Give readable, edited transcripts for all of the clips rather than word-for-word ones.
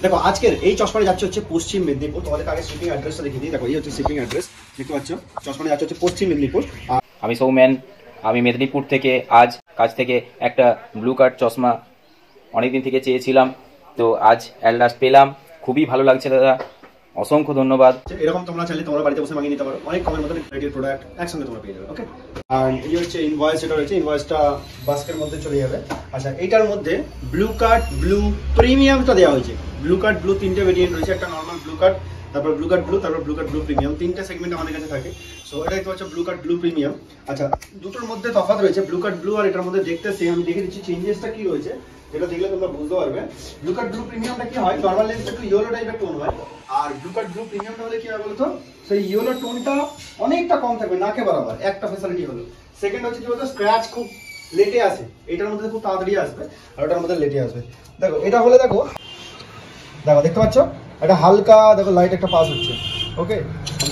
দেখো আজকের এই চশমাটা যাচ্ছে হচ্ছে পশ্চিম মেদিনীপুর। তোমাদের আগে শিপিং অ্যাড্রেসটা দেখিয়ে দিই। দেখো এই হচ্ছে শিপিং অ্যাড্রেস, দেখতে পাচ্ছ। চশমাটা যাচ্ছে হচ্ছে পশ্চিম মেদিনীপুর। আমি সৌমেন, আমি মেদিনীপুর থেকে আজ কাছ থেকে একটা ব্লু কার্ড চশমা অনেকদিন থেকে চেয়েছিলাম, তো আজ অ্যাট লাস্ট পেলাম। খুবই ভালো লাগছে দাদা, অসংখ্য ধন্যবাদ। এরকম তোমরা চাইলে তোমরা বাড়িতে বসে মাগিয়ে নিতে পারো, অনেক কমের মধ্যে কোয়ালিটির প্রোডাক্ট একসঙ্গে তোমরা পেয়ে যাবে। ওকে, আর এই হচ্ছে ইনভয়েস, এটা রয়েছে ইনভয়েসটা বাস্কের মধ্যে চলে যাবে। আচ্ছা, এইটার মধ্যে ব্লু কার্ড ব্লু প্রিমিয়ামটা দেওয়া হয়েছে। ব্লু কার্ড ব্লু তিনটে ভেরিয়েন্ট রয়েছে, একটা নর্মাল ব্লু কার্ড, তারপর ব্লু কার্ড ব্লু, তারপর ব্লু কার্ড ব্লু প্রিমিয়াম, তিনটে সেগমেন্ট আমাদের কাছে থাকে। সো এটা দেখতে পাচ্ছ ব্লু কার্ড ব্লু প্রিমিয়াম। আচ্ছা, দুটোর মধ্যে তফাৎ রয়েছে, ব্লু কার্ড ব্লু আর এটার মধ্যে দেখতে সেম। আমি দেখে দিচ্ছি চেঞ্জেসটা কি রয়েছে, যেটা দেখলে তোমরা বুঝতে পারবে। ব্লু কার্ড ব্লু প্রিমিয়ামটা কি হয়, নর্মাল লেন্স একটু ইয়েলো টাইপের টোন হয়, আর ব্লু কার্ড ব্লু প্রিমিয়ামটা হলে কি হয় বলতো, সেই ইয়েলো টোনটা অনেকটা কম থাকবে, নাকে বরাবর। একটা ফ্যাসিলিটি হলো। সেকেন্ড হচ্ছে কি বলতো, স্ক্র্যাচ খুব লেটে আসে, এটার মধ্যে খুব তাড়াতাড়ি আসবে, আর ওটার মধ্যে লেটে আসবে। দেখো এটা হলে দেখো দেখো দেখতে পাচ্ছ একটা হালকা দেখো লাইট একটা পাস হচ্ছে। ওকে,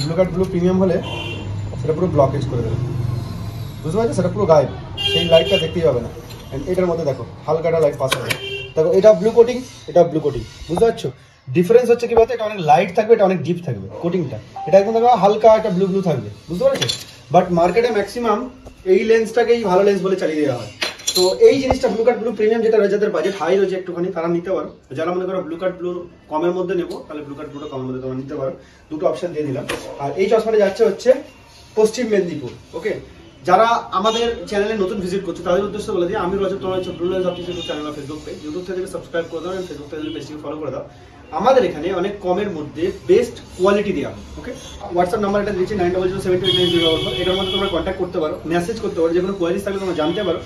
ব্লু কার্ড ব্লু প্রিমিয়াম হলে সেটা পুরো ব্লকেজ করে দেবে, বুঝতে পারছো, সেটা পুরো গায়েব, সেই লাইটটা দেখতেই পাবে না। এটার মধ্যে দেখো হালকা একটা লাইট পাস হবে। দেখো এটা ব্লু কোটিং, এটা ব্লু কোটিং, বুঝতে পারছো। ডিফারেন্স হচ্ছে কি বলতো, এটা অনেক লাইট থাকবে, এটা অনেক ডিপ থাকবে কোটিংটা। এটা একদম দেখো হালকা একটা ব্লু ব্লু থাকবে, বুঝতে পারছো। বাট মার্কেটে ম্যাক্সিমাম এই লেন্সটাকেই ভালো লেন্স বলে চালিয়ে দেওয়া হয়। তো এই জিনিসটা ব্লু কার্ড ব্লু প্রিমিয়াম যেটা রয়েছে, যাদের বাজেট হাই রয়েছে একটুখানি, তারা নিতে পারো। যারা মনে করো ব্লু কার্ড ব্লু কমের মধ্যে নেবো, তাহলে ব্লু কার্ড ব্লুটা কমের মধ্যে তোমরা নিতে পারো। দুটো অপশন দিয়ে দিলাম। আর এই চশমাটা যাচ্ছে হচ্ছে পশ্চিম মেদিনীপুর। ওকে, যারা আমাদের চ্যানেলে নতুন ভিজিট করছে তাদের উদ্দেশ্যে বলে দিই, আমি রয়েছে তোমার হচ্ছে blue lens optics YouTube channel বা ফেসবুক পেজ। ইউটিউব থেকে সাবস্ক্রাইব করে দাও, ফেসবুক থেকে পেজটিকে ফলো করে দাও। আমাদের এখানে অনেক কমের মধ্যে বেস্ট কোয়ালিটি দেওয়া হয়। ওকে, হোয়াটসঅ্যাপ নাম্বার এটা দিচ্ছি 90072904। এটার মধ্যে তোমরা কন্ট্যাক্ট করতে পারো, মেসেজ করতে পারো, যে কোনো কোয়ারিজ থাকলে তোমরা জানতে পারো।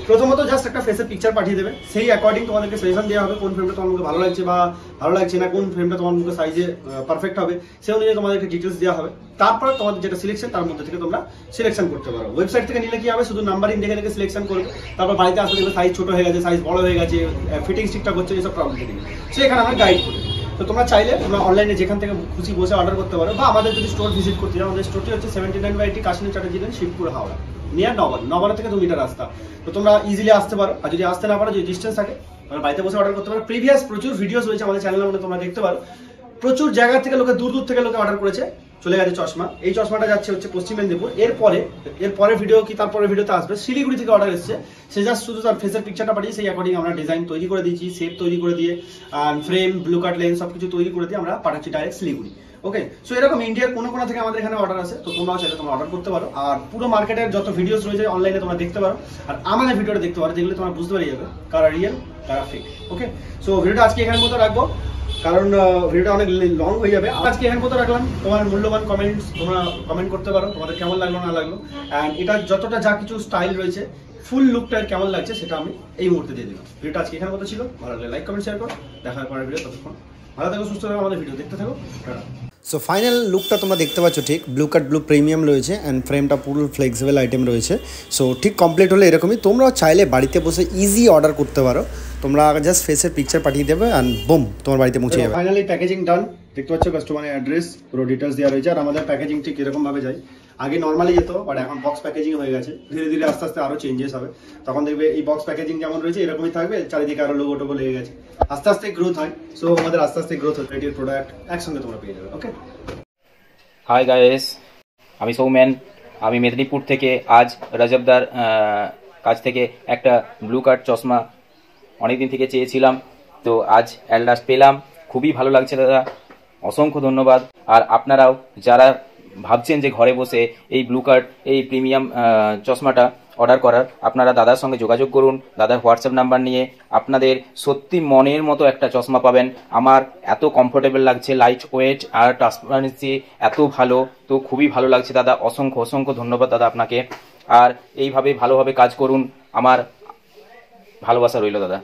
প্রথমত জাস্ট একটা ফেসের পিকচার পাঠিয়ে দেবে, সেই অ্যাকর্ডিং তোমাদেরকে সাজেশন দেওয়া হবে কোন ফ্রেমটা তোমার মুখে ভালো লাগছে বা ভালো লাগছে না, কোন ফ্রেমটা তোমার মুখে সাইজে পারফেক্ট হবে, সেই অনুযায়ী তোমাদেরকে ডিটেলস দেওয়া হবে। তারপর তোমাদের যেটা সিলেকশন, তার মধ্যে থেকে তোমরা সিলেকশন করতে পারো। ওয়েবসাইট থেকে নিলে কি হবে, শুধু নাম্বারিং দেখে দেখে সিলেকশন করবে, তারপর বাড়িতে আসলে দেখবে সাইজ ছোট হয়ে গেছে, সাইজ বড় হয়ে গেছে, ফিটিং ঠিকঠাক হচ্ছে, এইসব প্রবলেম থেকে সো এখানে আমরা গাইড করি। তো তোমরা চাইলে তোমরা অনলাইনে যেখান থেকে খুশি বসে অর্ডার করতে পারো, বা আমাদের যদি স্টোর ভিজিট করতে চাও, আমাদের স্টোরটি হচ্ছে 79/80 কাশ্মীর চ্যাটার্জি লেন, শিবপুর, হাওড়া, নিয়ার নবান্ন থেকে 2 মিটার রাস্তা। তো তোমরা ইজিলি আসতে পারো, আর যদি আসতে না পারো, যদি ডিস্টেন্স থাকে, তোমরা বাড়িতে বসে অর্ডার করতে পারো। প্রিভিয়াস প্রচুর ভিডিওস রয়েছে আমাদের চ্যানেলের মধ্যে, তোমরা দেখতে পারো। প্রচুর জায়গা থেকে লোকে, দূর দূর থেকে লোকে অর্ডার করেছে, চলে গেছে চশমা। এই চশমাটা যাচ্ছে হচ্ছে পশ্চিম মেদিনীপুর। এরপরে ভিডিও কি তারপরে ভিডিওতে আসবে, শিলিগুড়ি থেকে অর্ডার এসেছে। সে জাস্ট শুধু তার ফেসের পিকচারটা পাঠিয়ে সেই অ্যাকর্ডিং আমরা ডিজাইন তৈরি করে দিয়েছি, শেপ তৈরি করে দিয়ে, ফ্রেম, ব্লু কার্ড লেন্স সবকিছু তৈরি করে দিয়ে আমরা পাঠাচ্ছি ডাইরেক্ট শিলিগুড়ি। ওকে, সো এরকম ইন্ডিয়ার কোনো কোনো থেকে আমাদের এখানে অর্ডার আছে। তো তোমরাও চাইলে তোমরা অর্ডার করতে পারো, আর পুরো মার্কেটের যত ভিডিওস রয়েছে অনলাইনে তোমরা দেখতে পারো, আর আমাদের ভিডিওটা দেখতে পারো, যেগুলো তোমরা বুঝতে পেরে যাবে কারা রিয়েল কারা ফেক। ওকে, সো ভিডিওটা আজকে এখানের মতো রাখবো, কারণ ভিডিওটা অনেক লং হয়ে যাবে। আজকে এখানে মতো রাখলাম। তোমার মূল্যবান কমেন্টস তোমরা কমেন্ট করতে পারো, তোমাদের কেমন লাগলো না লাগলো, অ্যান্ড এটা যতটা যা কিছু স্টাইল রয়েছে, ফুল লুকটা কেমন লাগছে সেটা আমি এই মুহূর্তে দিয়ে দিলাম। ভিডিওটা আজকে এখানে মতো ছিল। ভালো লাগলে লাইক কমেন্ট শেয়ার করো। দেখা হয় পরের ভিডিও, ততক্ষণ ভালো থাকো, সুস্থ থাকো, আমাদের ভিডিও দেখতে থাকো। সো ফাইনাল লুকটা তোমরা দেখতে পাচ্ছ, ঠিক ব্লু কার্ড ব্লু প্রিমিয়াম রয়েছে, অ্যান্ড ফ্রেমটা পুরো ফ্লেক্সিবল আইটেম রয়েছে। সো ঠিক কমপ্লিট হলে এরকমই। তোমরাও চাইলে বাড়িতে বসে ইজি অর্ডার করতে পারো। তোমরা জাস্ট ফেসের পিকচার পাঠিয়ে দেবে, অ্যান্ড বুম, তোমার বাড়িতে পৌঁছে যাবে। ফাইনালি প্যাকেজিং ডান, দেখতে পাচ্ছ কাস্টমারের অ্যাড্রেস, পুরো ডিটেলস দেওয়া রয়েছে। আর আমাদের প্যাকেজিং ঠিক এরকম ভাবে যায়, আগে নর্মালি যেত, বাট এখন বক্স প্যাকেজিং হয়ে গেছে। ধীরে ধীরে আস্তে আস্তে আরো চেঞ্জেস হবে, তখন দেখবে এই বক্স প্যাকেজিং যেমন রয়েছে এরকমই থাকবে, চারিদিকে আরো লোগো টোগো লেগে গেছে। আস্তে আস্তে গ্রোথ হয়। সো আমাদের আস্তে আস্তে গ্রোথ হয়, এটির প্রোডাক্ট একসঙ্গে তোমরা পেয়ে যাবে। ওকে, হাই গাইস, আমি সৌমেন, আমি মেদিনীপুর থেকে আজ রাজবদার কাছ থেকে একটা ব্লু কার্ড চশমা অনেকদিন থেকে চেয়েছিলাম, তো আজ অ্যাট লাস্ট পেলাম। খুবই ভালো লাগছে দাদা, অসংখ্য ধন্যবাদ। আর আপনারাও যারা ভাবছেন যে ঘরে বসে এই ব্লু কার্ড এই প্রিমিয়াম চশমাটা অর্ডার করার, আপনারা দাদার সঙ্গে যোগাযোগ করুন। দাদার হোয়াটসঅ্যাপ নাম্বার নিয়ে আপনাদের সত্যি মনের মতো একটা চশমা পাবেন। আমার এত কমফোর্টেবল লাগছে, লাইট ওয়েট আর ট্রান্সপারেন্সি এত ভালো, তো খুবই ভালো লাগছে দাদা। অসংখ্য অসংখ্য ধন্যবাদ দাদা আপনাকে। আর এইভাবে ভালোভাবে কাজ করুন, আমার ভালোবাসা রইল দাদা।